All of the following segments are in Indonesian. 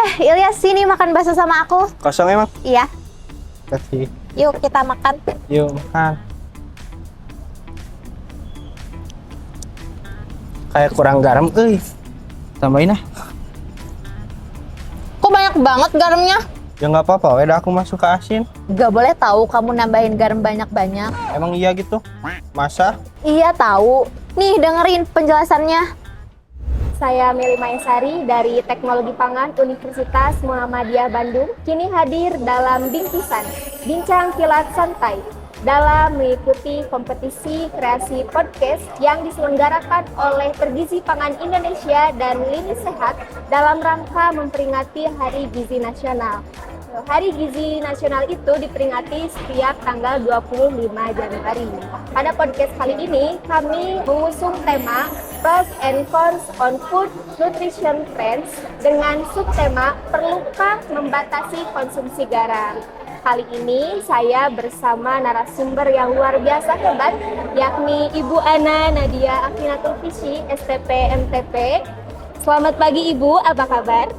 Ilyas, sini makan bakso sama aku. Kosong emang? Iya, Kasih. yuk kita makan. Yuk makan. Kayak kurang garam, tambahin ah. Kok banyak banget garamnya? Ya nggak apa-apa, udah aku masuk ke asin. Gak boleh tahu kamu nambahin garam banyak-banyak. Emang iya gitu? Masa? Iya tahu. Nih dengerin penjelasannya. Saya Meli Maesari dari Teknologi Pangan Universitas Muhammadiyah Bandung, kini hadir dalam Bingkisan, Bincang Kilat Santai, dalam mengikuti kompetisi kreasi podcast yang diselenggarakan oleh Pergizi Pangan Indonesia dan Lini Sehat dalam rangka memperingati Hari Gizi Nasional. Hari Gizi Nasional itu diperingati setiap tanggal 25 Januari. Pada podcast kali ini, kami mengusung tema Pros and Cons on Food Nutrition Trends dengan subtema Perlukah Membatasi Konsumsi Garam. Kali ini saya bersama narasumber yang luar biasa hebat, yakni Ibu Ana Nadia Afinatul Fisi, STP MTP. Selamat pagi Ibu, apa kabar?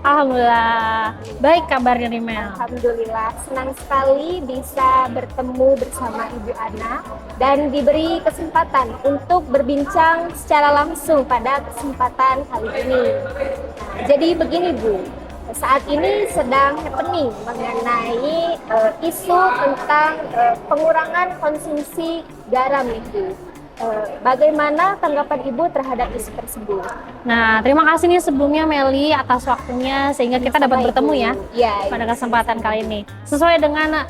Alhamdulillah, baik kabarnya nih Mel. Alhamdulillah, senang sekali bisa bertemu bersama Ibu Ana dan diberi kesempatan untuk berbincang secara langsung pada kesempatan kali ini. Jadi begini Bu, saat ini sedang happening mengenai isu tentang pengurangan konsumsi garam nih Bu. Bagaimana tanggapan Ibu terhadap isu tersebut? Nah, terima kasih nih sebelumnya Meli atas waktunya sehingga kita dapat bertemu ya pada kesempatan kali ini. Sesuai dengan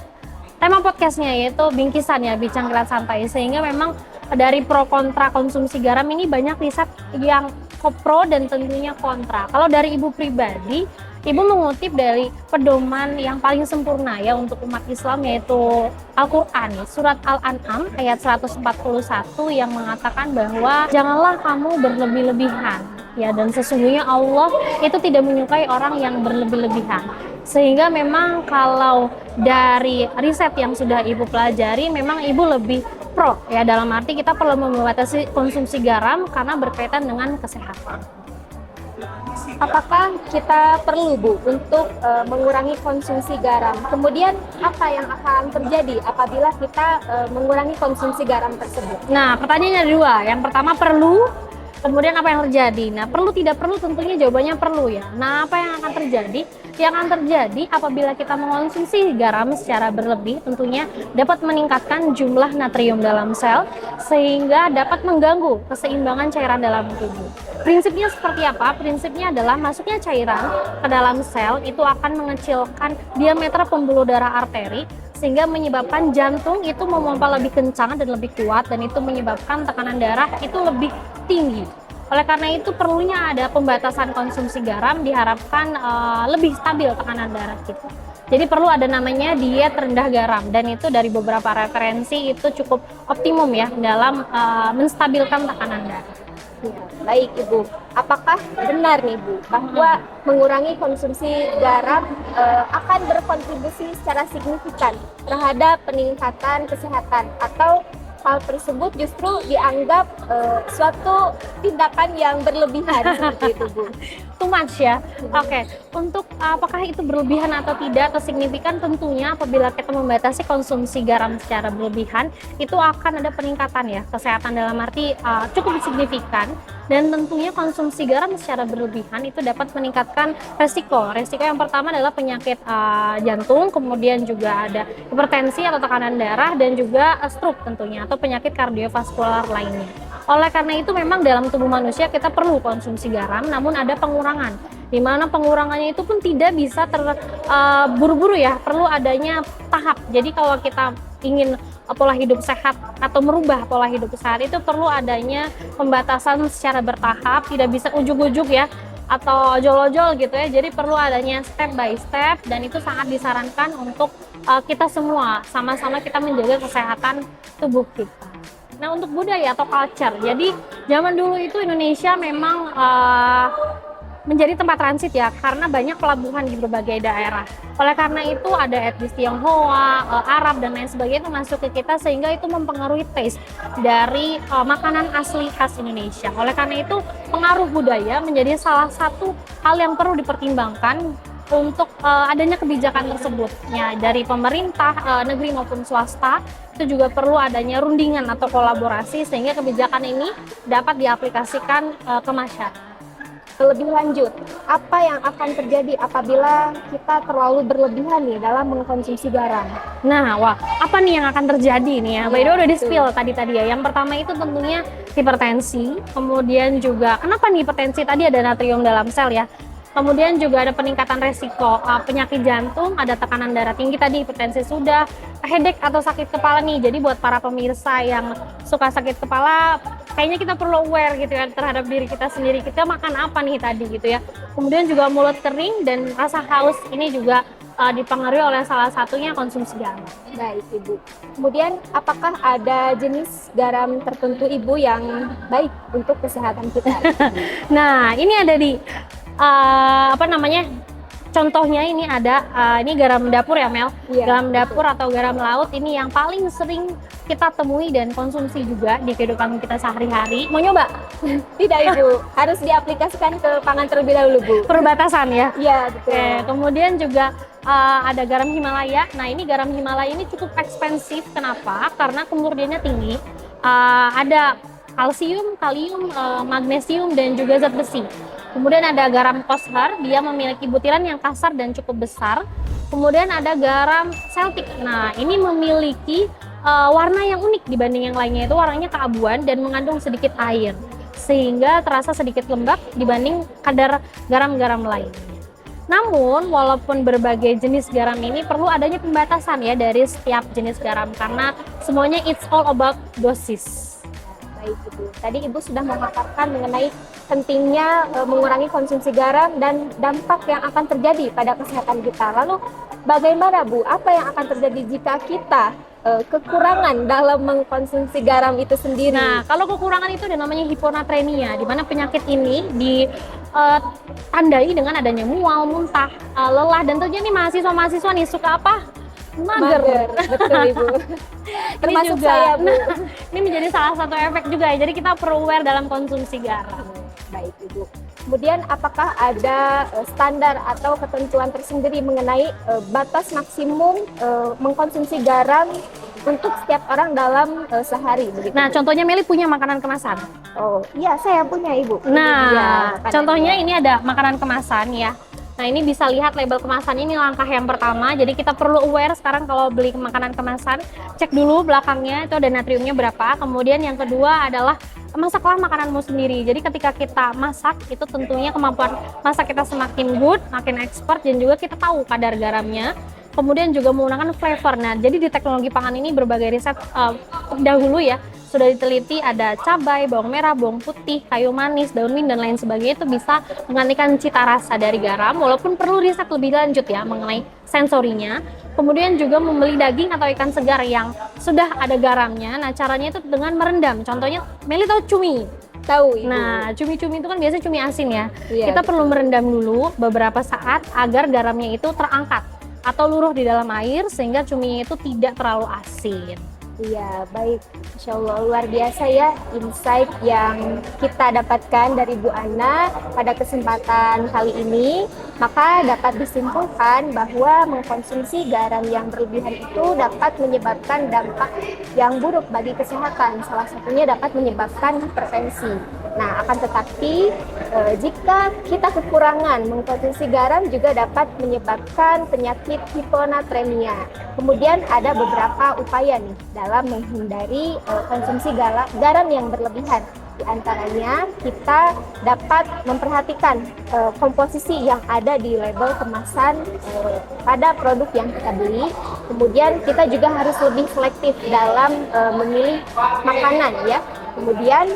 tema podcastnya yaitu Bingkisan ya, Bincang Kilat Santai, sehingga memang dari pro kontra konsumsi garam ini banyak riset yang pro dan tentunya kontra. Kalau dari Ibu pribadi, Ibu mengutip dari pedoman yang paling sempurna ya untuk umat Islam yaitu Al-Quran, surat Al-An'am ayat 141 yang mengatakan bahwa janganlah kamu berlebih-lebihan ya, dan sesungguhnya Allah itu tidak menyukai orang yang berlebih-lebihan. Sehingga memang kalau dari riset yang sudah Ibu pelajari, memang Ibu lebih pro ya, dalam arti kita perlu membatasi konsumsi garam karena berkaitan dengan kesehatan. Apakah kita perlu Bu untuk mengurangi konsumsi garam? Kemudian apa yang akan terjadi apabila kita mengurangi konsumsi garam tersebut? Nah, pertanyaannya ada dua. Yang pertama perlu, kemudian apa yang terjadi? Nah, perlu tidak perlu tentunya jawabannya perlu ya. Nah, apa yang akan terjadi? Yang akan terjadi apabila kita mengonsumsi garam secara berlebih tentunya dapat meningkatkan jumlah natrium dalam sel sehingga dapat mengganggu keseimbangan cairan dalam tubuh. Prinsipnya seperti apa? Prinsipnya adalah masuknya cairan ke dalam sel itu akan mengecilkan diameter pembuluh darah arteri sehingga menyebabkan jantung itu memompa lebih kencang dan lebih kuat, dan itu menyebabkan tekanan darah itu lebih tinggi. Oleh karena itu perlunya ada pembatasan konsumsi garam, diharapkan lebih stabil tekanan darah kita. Jadi perlu ada namanya diet rendah garam, dan itu dari beberapa referensi itu cukup optimum ya dalam menstabilkan tekanan darah. Baik Ibu, apakah benar nih Bu bahwa mengurangi konsumsi garam akan berkontribusi secara signifikan terhadap peningkatan kesehatan, atau hal tersebut justru dianggap suatu tindakan yang berlebihan seperti itu Bu? Too much ya. Oke. Untuk apakah itu berlebihan atau tidak atau signifikan, tentunya apabila kita membatasi konsumsi garam secara berlebihan itu akan ada peningkatan ya kesehatan, dalam arti cukup signifikan, dan tentunya konsumsi garam secara berlebihan itu dapat meningkatkan resiko. Resiko yang pertama adalah penyakit jantung, kemudian juga ada hipertensi atau tekanan darah, dan juga stroke tentunya atau penyakit kardiovaskular lainnya. Oleh karena itu memang dalam tubuh manusia kita perlu konsumsi garam, namun ada pengurangan, di mana pengurangannya itu pun tidak bisa terburu-buru ya, perlu adanya tahap. Jadi kalau kita ingin pola hidup sehat atau merubah pola hidup sehat itu perlu adanya pembatasan secara bertahap, tidak bisa ujuk-ujuk ya atau ojol-ojol gitu ya. Jadi perlu adanya step by step, dan itu sangat disarankan untuk kita semua sama-sama kita menjaga kesehatan tubuh kita. Nah, untuk budaya atau culture, jadi zaman dulu itu Indonesia memang menjadi tempat transit ya, karena banyak pelabuhan di berbagai daerah. Oleh karena itu ada etnis Tionghoa, Arab dan lain sebagainya itu masuk ke kita, sehingga itu mempengaruhi taste dari makanan asli khas Indonesia. Oleh karena itu pengaruh budaya menjadi salah satu hal yang perlu dipertimbangkan untuk adanya kebijakan tersebut ya, dari pemerintah negeri maupun swasta. Itu juga perlu adanya rundingan atau kolaborasi sehingga kebijakan ini dapat diaplikasikan ke masyarakat. Lebih lanjut, apa yang akan terjadi apabila kita terlalu berlebihan nih dalam mengkonsumsi garam? Nah, wah, apa nih yang akan terjadi nih ya? By the way, udah di-spill tadi ya. Yang pertama itu tentunya hipertensi, kemudian juga kenapa nih hipertensi? Tadi ada natrium dalam sel ya. Kemudian juga ada peningkatan resiko penyakit jantung, ada tekanan darah tinggi tadi, hipertensi sudah, headache atau sakit kepala nih. Jadi buat para pemirsa yang suka sakit kepala, kayaknya kita perlu aware gitu ya terhadap diri kita sendiri. Kita makan apa nih tadi gitu ya. Kemudian juga mulut kering dan rasa haus ini juga dipengaruhi oleh salah satunya konsumsi garam. Baik Ibu. Kemudian apakah ada jenis garam tertentu Ibu yang baik untuk kesehatan kita? Nah, ini ada di contohnya ini ada ini garam dapur ya Mel. Iya, garam dapur atau garam laut ini yang paling sering kita temui dan konsumsi juga di kehidupan kita sehari-hari. Mau nyoba? Tidak Ibu, harus diaplikasikan ke pangan terlebih dahulu Bu. Perbatasan ya. Iya betul. Oke, kemudian juga ada garam Himalaya. Nah, ini garam Himalaya ini cukup ekspensif. Kenapa? Karena kemurniannya tinggi. Ada kalsium, kalium, magnesium dan juga zat besi. Kemudian ada garam Koshar, dia memiliki butiran yang kasar dan cukup besar. Kemudian ada garam Celtic. Nah, ini memiliki warna yang unik dibanding yang lainnya, itu warnanya keabuan dan mengandung sedikit air, sehingga terasa sedikit lembab dibanding kadar garam-garam lainnya. Namun, walaupun berbagai jenis garam ini perlu adanya pembatasan ya dari setiap jenis garam, karena semuanya it's all about dosis. Baik Ibu, tadi Ibu sudah memaparkan mengenai pentingnya mengurangi konsumsi garam dan dampak yang akan terjadi pada kesehatan kita. Lalu bagaimana Bu, apa yang akan terjadi jika kita kekurangan dalam mengkonsumsi garam itu sendiri? Nah, kalau kekurangan itu ada namanya hiponatremia, di mana penyakit ini ditandai dengan adanya mual, muntah, lelah, dan tentunya nih mahasiswa-mahasiswa nih suka apa? Mager. Betul Ibu. Termasuk juga, saya Bu. Ini menjadi salah satu efek juga ya, jadi kita perlu aware dalam konsumsi garam. Baik Ibu. Kemudian apakah ada standar atau ketentuan tersendiri mengenai batas maksimum mengkonsumsi garam untuk setiap orang dalam sehari begitu? Nah, contohnya Meli punya makanan kemasan. Oh, iya saya punya Ibu. Nah, contohnya ini ada makanan kemasan ya. Nah, ini bisa lihat label kemasan, ini langkah yang pertama. Jadi kita perlu aware sekarang kalau beli makanan kemasan, cek dulu belakangnya itu ada natriumnya berapa. Kemudian yang kedua adalah masaklah makananmu sendiri. Jadi ketika kita masak itu tentunya kemampuan masak kita semakin good, makin expert, dan juga kita tahu kadar garamnya. Kemudian juga menggunakan flavor. Nah, jadi di teknologi pangan ini berbagai riset dahulu ya sudah diteliti, ada cabai, bawang merah, bawang putih, kayu manis, daun mint, dan lain sebagainya itu bisa menggantikan cita rasa dari garam, walaupun perlu riset lebih lanjut ya mengenai sensorinya. Kemudian juga membeli daging atau ikan segar yang sudah ada garamnya. Nah, caranya itu dengan merendam. Contohnya, Meli tahu cumi? Tahu Ibu. Nah, cumi-cumi itu kan biasanya cumi asin ya. Iya, Kita betul. perlu merendam dulu beberapa saat agar garamnya itu terangkat atau luruh di dalam air sehingga cuminya itu tidak terlalu asin. Iya, baik. Insya Allah luar biasa ya insight yang kita dapatkan dari Bu Ana pada kesempatan kali ini. Maka dapat disimpulkan bahwa mengkonsumsi garam yang berlebihan itu dapat menyebabkan dampak yang buruk bagi kesehatan. Salah satunya dapat menyebabkan hipertensi. Nah, akan tetapi jika kita kekurangan mengkonsumsi garam juga dapat menyebabkan penyakit hiponatremia. Kemudian ada beberapa upaya nih dalam menghindari konsumsi garam yang berlebihan. Di antaranya kita dapat memperhatikan komposisi yang ada di label kemasan pada produk yang kita beli. Kemudian kita juga harus lebih selektif dalam memilih makanan ya. Kemudian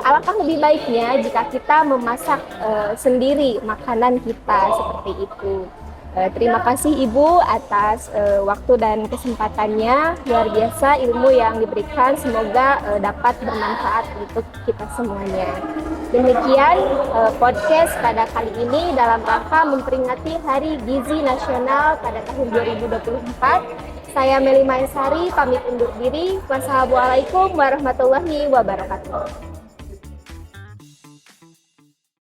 alangkah lebih baiknya jika kita memasak sendiri makanan kita seperti itu. Terima kasih Ibu atas waktu dan kesempatannya. Luar biasa ilmu yang diberikan, semoga dapat bermanfaat untuk kita semuanya. Demikian podcast pada kali ini dalam rangka memperingati Hari Gizi Nasional pada tahun 2024. Saya Meli Maesari pamit undur diri. Wassalamualaikum warahmatullahi wabarakatuh.